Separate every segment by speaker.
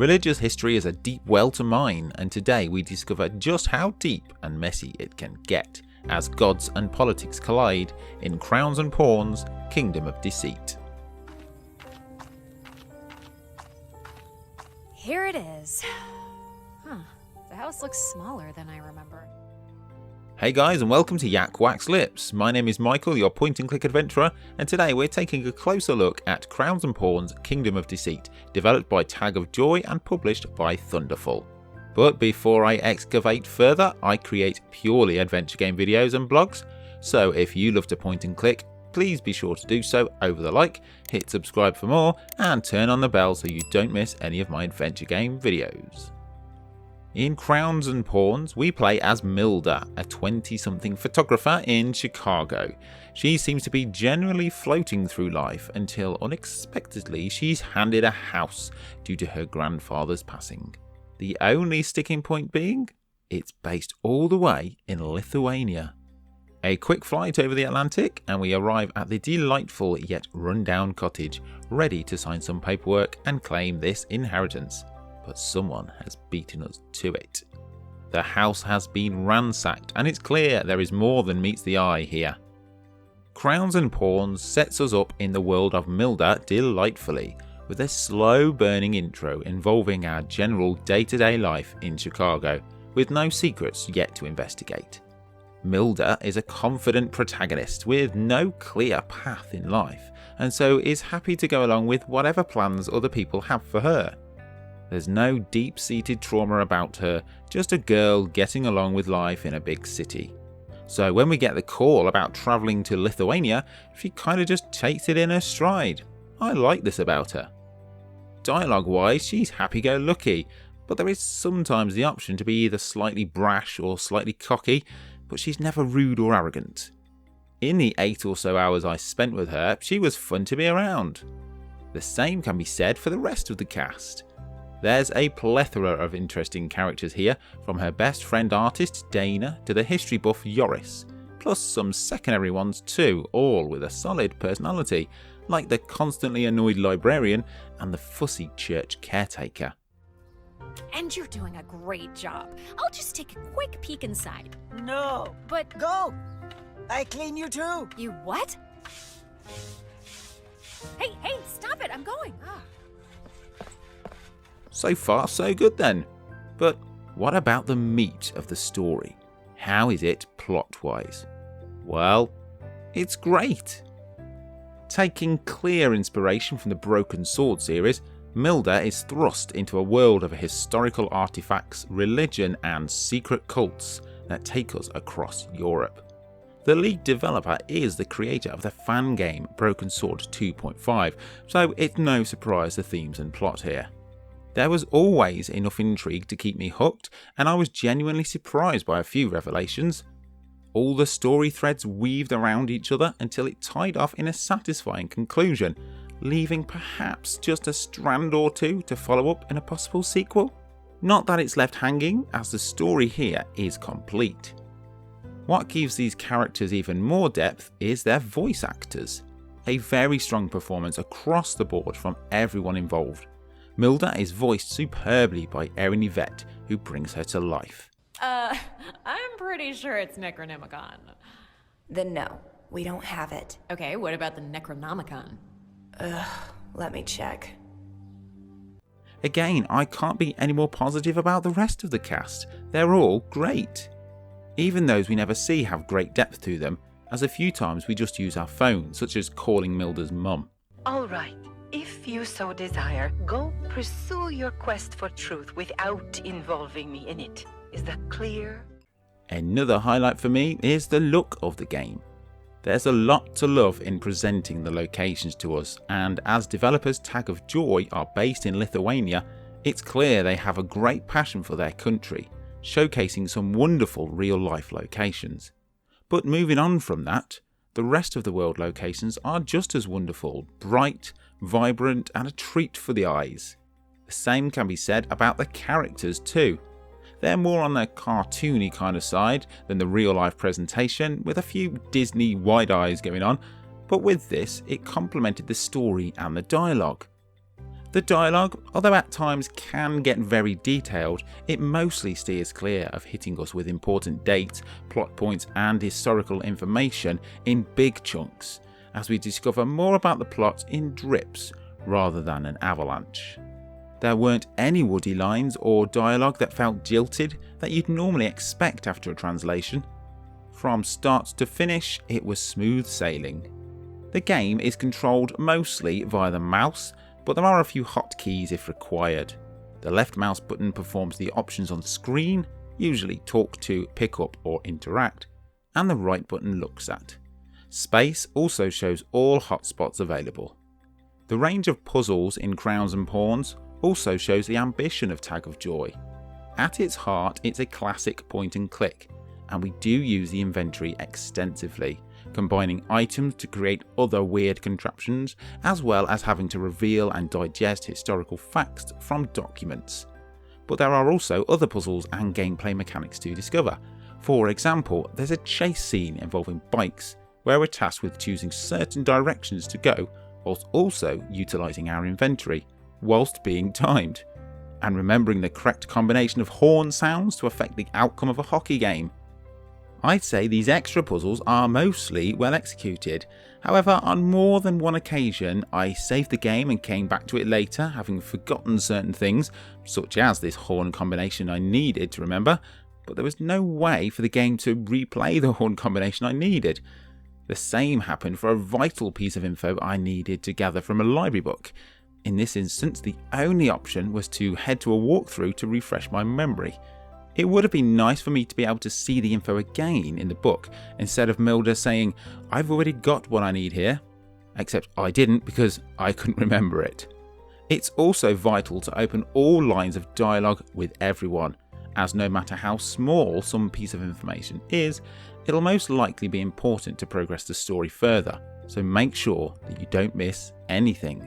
Speaker 1: Religious history is a deep well to mine, and today we discover just how deep and messy it can get as gods and politics collide in Crowns and Pawns' Kingdom of Deceit.
Speaker 2: Here it is. The house looks smaller than I remember.
Speaker 1: Hey guys, and welcome to YakWaxLips. My name is Michael, your point-and-click adventurer, and today we're taking a closer look at Crowns and Pawns' Kingdom of Deceit, developed by Tag of Joy and published by Thunderful. But before I excavate further, I create purely adventure game videos and blogs, so if you love to point and click, please be sure to do so over the like, hit subscribe for more, and turn on the bell so you don't miss any of my adventure game videos. In Crowns and Pawns, we play as Milda, a 20-something photographer in Chicago. She seems to be generally floating through life until unexpectedly she's handed a house due to her grandfather's passing. The only sticking point being, it's based all the way in Lithuania. A quick flight over the Atlantic and we arrive at the delightful yet run-down cottage, ready to sign some paperwork and claim this inheritance. But someone has beaten us to it. The house has been ransacked and it's clear there is more than meets the eye here. Crowns and Pawns sets us up in the world of Milda delightfully, with a slow burning intro involving our general day-to-day life in Chicago, with no secrets yet to investigate. Milda is a confident protagonist with no clear path in life, and so is happy to go along with whatever plans other people have for her. There's no deep-seated trauma about her, just a girl getting along with life in a big city. So when we get the call about travelling to Lithuania, she kinda just takes it in her stride. I like this about her. Dialogue-wise, she's happy-go-lucky, but there is sometimes the option to be either slightly brash or slightly cocky, but she's never rude or arrogant. In the 8 or so hours I spent with her, she was fun to be around. The same can be said for the rest of the cast. There's a plethora of interesting characters here, from her best friend artist Dana to the history buff Joris, plus some secondary ones too, all with a solid personality, like the constantly annoyed librarian and the fussy church caretaker.
Speaker 2: And you're doing a great job. I'll just take a quick peek inside.
Speaker 3: No!
Speaker 2: But
Speaker 3: Go! I clean you too!
Speaker 2: you what? Hey, stop it! I'm going.
Speaker 1: So far so good then. But what about the meat of the story? How is it plot-wise? Well, it's great. Taking clear inspiration from the Broken Sword series, Milda is thrust into a world of historical artifacts, religion and secret cults that take us across Europe. The lead developer is the creator of the fan game Broken Sword 2.5, so it's no surprise the themes and plot here. There was always enough intrigue to keep me hooked, and I was genuinely surprised by a few revelations. All the story threads weaved around each other until it tied off in a satisfying conclusion, leaving perhaps just a strand or two to follow up in a possible sequel. Not that it's left hanging, as the story here is complete. What gives these characters even more depth is their voice actors. A very strong performance across the board from everyone involved. Milda is voiced superbly by Erin Yvette, who brings her to life.
Speaker 4: I'm pretty sure it's Necronomicon.
Speaker 5: Then no, we don't have it.
Speaker 4: Okay, what about the Necronomicon?
Speaker 5: Let me check.
Speaker 1: Again, I can't be any more positive about the rest of the cast. They're all great. Even those we never see have great depth to them, as a few times we just use our phone, such as calling Milda's mum.
Speaker 6: All right. If you so desire, go pursue your quest for truth without involving me in it. Is that clear?
Speaker 1: Another highlight for me is the look of the game. There's a lot to love in presenting the locations to us, and as developers Tag of Joy are based in Lithuania, it's clear they have a great passion for their country, showcasing some wonderful real-life locations. But moving on from that, the rest of the world locations are just as wonderful, bright, vibrant and a treat for the eyes. The same can be said about the characters too. They're more on the cartoony kind of side than the real life presentation, with a few Disney wide eyes going on, but with this it complemented the story and the dialogue. The dialogue, although at times can get very detailed, it mostly steers clear of hitting us with important dates, plot points and historical information in big chunks, as we discover more about the plot in drips rather than an avalanche. There weren't any woody lines or dialogue that felt jilted that you'd normally expect after a translation. From start to finish, it was smooth sailing. The game is controlled mostly via the mouse, but there are a few hotkeys if required. The left mouse button performs the options on screen, usually talk to, pick up or interact, and the right button looks at. Space also shows all hotspots available. The range of puzzles in Crowns and Pawns also shows the ambition of Tag of Joy. At its heart, it's a classic point and click, and we do use the inventory extensively, combining items to create other weird contraptions, as well as having to reveal and digest historical facts from documents. But there are also other puzzles and gameplay mechanics to discover. For example, there's a chase scene involving bikes, where we're tasked with choosing certain directions to go, whilst also utilising our inventory, whilst being timed, and remembering the correct combination of horn sounds to affect the outcome of a hockey game. I'd say these extra puzzles are mostly well executed. However, on more than one occasion, I saved the game and came back to it later, having forgotten certain things, such as this horn combination I needed to remember, but there was no way for the game to replay the horn combination I needed. The same happened for a vital piece of info I needed to gather from a library book. In this instance, the only option was to head to a walkthrough to refresh my memory. It would have been nice for me to be able to see the info again in the book, instead of Milda saying, "I've already got what I need here." Except I didn't, because I couldn't remember it. It's also vital to open all lines of dialogue with everyone, as no matter how small some piece of information is, it'll most likely be important to progress the story further, so make sure that you don't miss anything.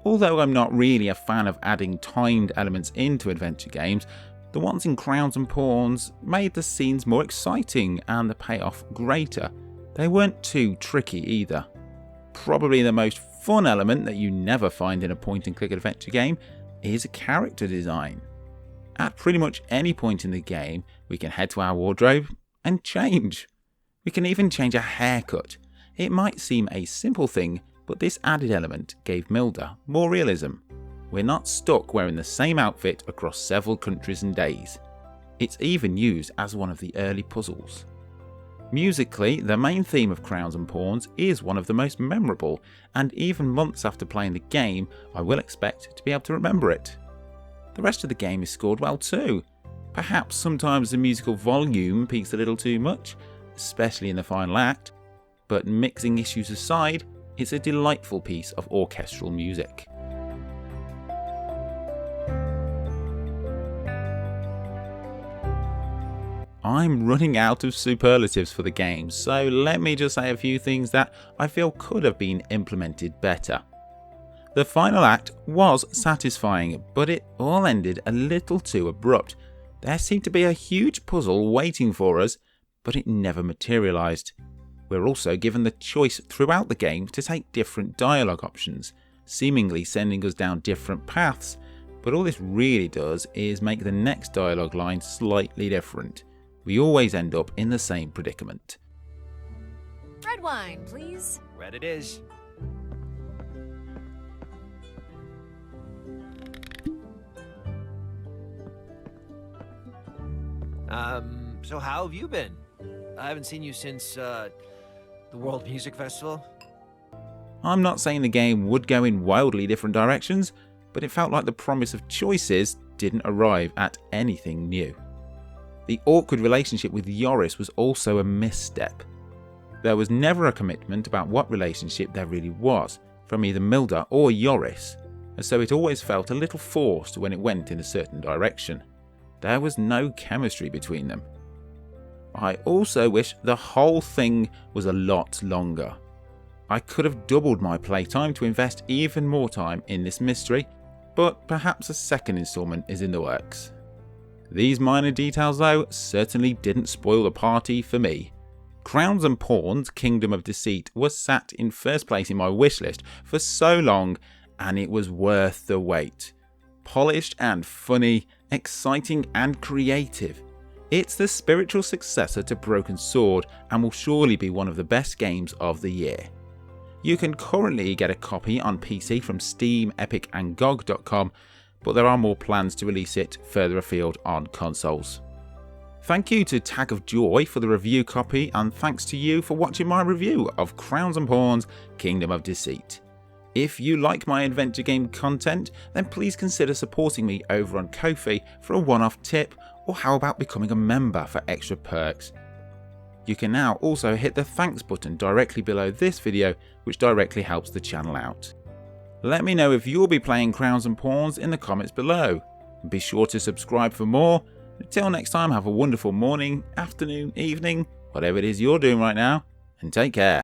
Speaker 1: Although I'm not really a fan of adding timed elements into adventure games, the ones in Crowns and Pawns made the scenes more exciting and the payoff greater. They weren't too tricky either. Probably the most fun element that you never find in a point and click adventure game is character design. At pretty much any point in the game, we can head to our wardrobe and change. We can even change our haircut. It might seem a simple thing, but this added element gave Milda more realism. We're not stuck wearing the same outfit across several countries and days. It's even used as one of the early puzzles. Musically, the main theme of Crowns and Pawns is one of the most memorable, and even months after playing the game, I will expect to be able to remember it. The rest of the game is scored well too. Perhaps sometimes the musical volume peaks a little too much, especially in the final act, but mixing issues aside, it's a delightful piece of orchestral music. I'm running out of superlatives for the game, so let me just say a few things that I feel could have been implemented better. The final act was satisfying, but it all ended a little too abrupt. There seemed to be a huge puzzle waiting for us, but it never materialised. We're also given the choice throughout the game to take different dialogue options, seemingly sending us down different paths, but all this really does is make the next dialogue line slightly different. We always end up in the same predicament.
Speaker 2: Red wine, please.
Speaker 3: Red it is. So how have you been? I haven't seen you since, the World Music Festival.
Speaker 1: I'm not saying the game would go in wildly different directions, but it felt like the promise of choices didn't arrive at anything new. The awkward relationship with Joris was also a misstep. There was never a commitment about what relationship there really was, from either Milda or Joris, and so it always felt a little forced when it went in a certain direction. There was no chemistry between them. I also wish the whole thing was a lot longer. I could have doubled my playtime to invest even more time in this mystery, but perhaps a second instalment is in the works. These minor details though certainly didn't spoil the party for me. Crowns and Pawns Kingdom of Deceit was sat in first place in my wishlist for so long, and it was worth the wait. Polished and funny, exciting and creative. It's the spiritual successor to Broken Sword and will surely be one of the best games of the year. You can currently get a copy on PC from Steam, Epic and GOG.com, but there are more plans to release it further afield on consoles. Thank you to Tag of Joy for the review copy, and thanks to you for watching my review of Crowns and Pawns Kingdom of Deceit. If you like my adventure game content, then please consider supporting me over on Ko-fi for a one-off tip, or how about becoming a member for extra perks. You can now also hit the thanks button directly below this video, which directly helps the channel out. Let me know if you'll be playing Crowns and Pawns in the comments below. Be sure to subscribe for more. Until next time, have a wonderful morning, afternoon, evening, whatever it is you're doing right now, and take care.